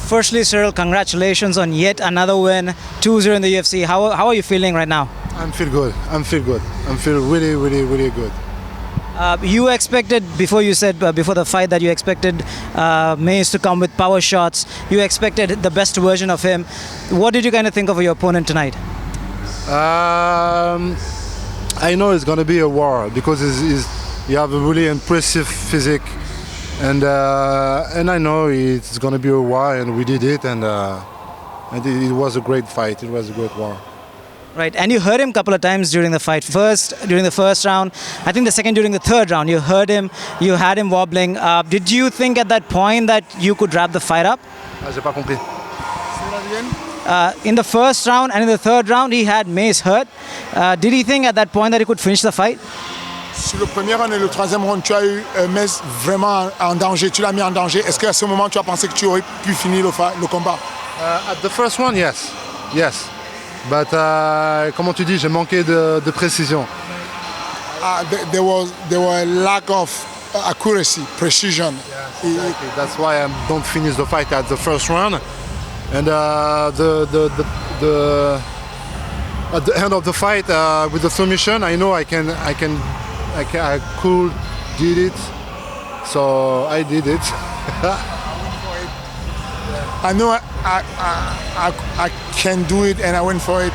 Firstly, Ciryl, congratulations on yet another win, 2-0 in the UFC. How are you feeling right now? I feel good. I feel really, really, really good. You expected, before the fight, that you expected Mace to come with power shots. You expected the best version of him. What did you kind of think of your opponent tonight? I know it's going to be a war because you have a really impressive physique, and I know it's going to be a war, and we did it, and it was a great fight. It was a great war. Right, and you heard him a couple of times during the fight. First, during the first round, I think the second during the third round, you heard him, you had him wobbling. Did you think at that point that you could wrap the fight up? J'ai pas compris. In the first round and in the third round, he had Mace hurt. Did he think at that point that he could finish the fight? Sur le premier round et le troisième round, tu as eu Mace vraiment en danger. Tu l'as mis en danger. Est-ce qu'à ce moment, tu as pensé que tu aurais pu finir le combat? At the first one, yes. But, comment tu dis, j'ai manqué de précision. There was a lack of accuracy, precision. Yes, exactly. That's why I don't finish the fight at the first round. And at the end of the fight with the submission, I know I could did it. So I did it. I know I can do it, and I went for it.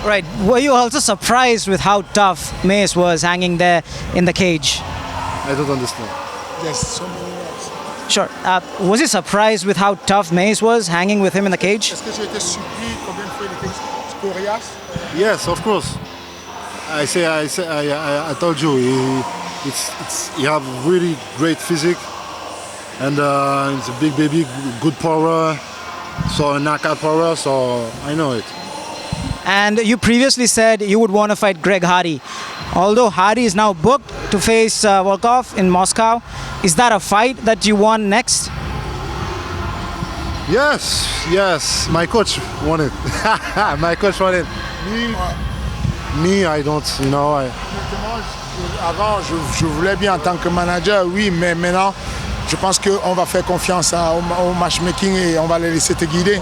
Right. Were you also surprised with how tough Mace was hanging there in the cage? I don't understand. Yes, so many words. Sure. Was he surprised with how tough Mace was hanging with him in the cage? Est-ce que tu étais surpris combien de fois il était coriace? Yes, of course. I told you, he have really great physique, and it's a big baby, good power, so a knockout power. So I know it. And you previously said you would want to fight Greg Hardy. Although Hardy is now booked to face Volkov in Moscow, is that a fight that you want next? Yes. My coach won it. My coach won it. Me, I don't, Avant, je voulais bien en tant que manager, oui, mais maintenant, je pense qu'on va faire confiance au matchmaking et on va les laisser te guider.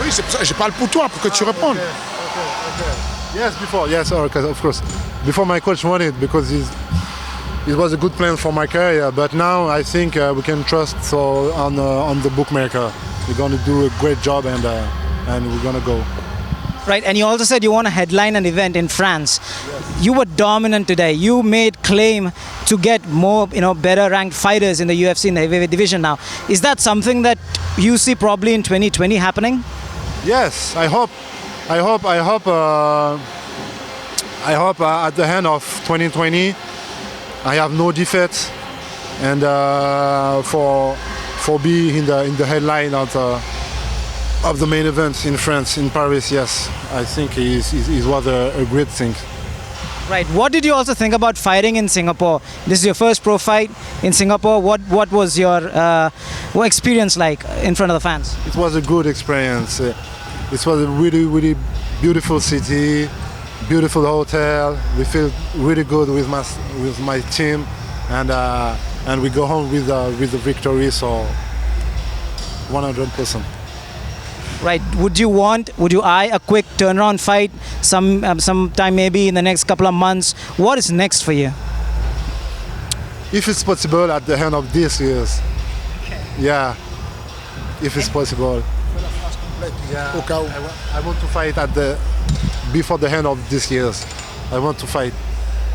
Oui, c'est pour ça, je parle pour toi, pour que tu répondes. Yes, of course. Before my coach won it because it was a good plan for my career, but now I think we can trust on the bookmaker. We're going to do a great job, and we're going to go. Right, and you also said you want to headline an event in France. Yes. You were dominant today. You made claim to get more, better ranked fighters in the UFC in the heavyweight division now. Is that something that you see probably in 2020 happening? Yes, I hope at the end of 2020 I have no defeat, and for being in the headline of the main event in France, in Paris. Yes, I think it was a great thing. Right. What did you also think about fighting in Singapore? This is your first pro fight in Singapore. What was your experience like in front of the fans? It was a good experience. It was a really, really beautiful city, beautiful hotel. We feel really good with my team, and we go home with the victory. So 100%. Right. Would you eye a quick turnaround fight sometime maybe in the next couple of months? What is next for you? If it's possible at the end of this year. Okay. Yeah. If it's possible. Yeah. I want to fight before the end of this year. I want to fight.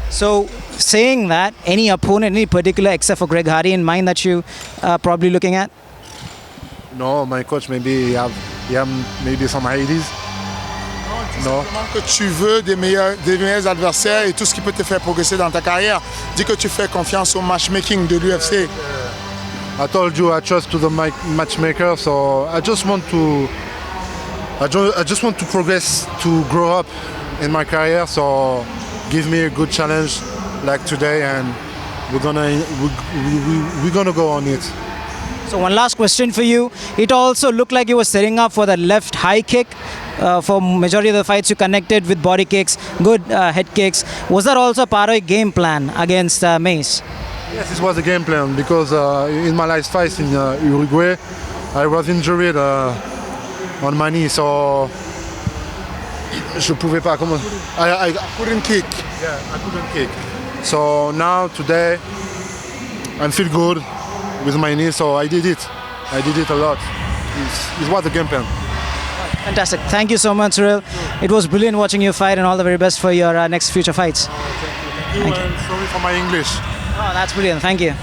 So, saying that, any opponent, any particular except for Greg Hardy in mind that you are probably looking at? No, my coach maybe have maybe some ideas. Non, simplement que tu veux des meilleurs adversaires et tout ce qui peut te faire progresser dans ta carrière. Dis que tu fais confiance au matchmaking de l'UFC. I told you I trust to the matchmaker, so I just want to progress, to grow up in my career. So give me a good challenge like today, and we're gonna go on it. So one last question for you. It also looked like you were setting up for the left high kick. For majority of the fights you connected with body kicks, good head kicks. Was that also part of your game plan against Mace? Yes, this was the game plan because in my last fight in Uruguay, I was injured on my knee, so je pouvais pas. I couldn't kick. Yeah, I couldn't kick. So now today, I feel good with my knee, so I did it. I did it a lot. It was the game plan. Fantastic. Thank you so much, Ciryl. It was brilliant watching you fight, and all the very best for your next future fights. Thank you. And sorry for my English. Oh, that's brilliant. Thank you.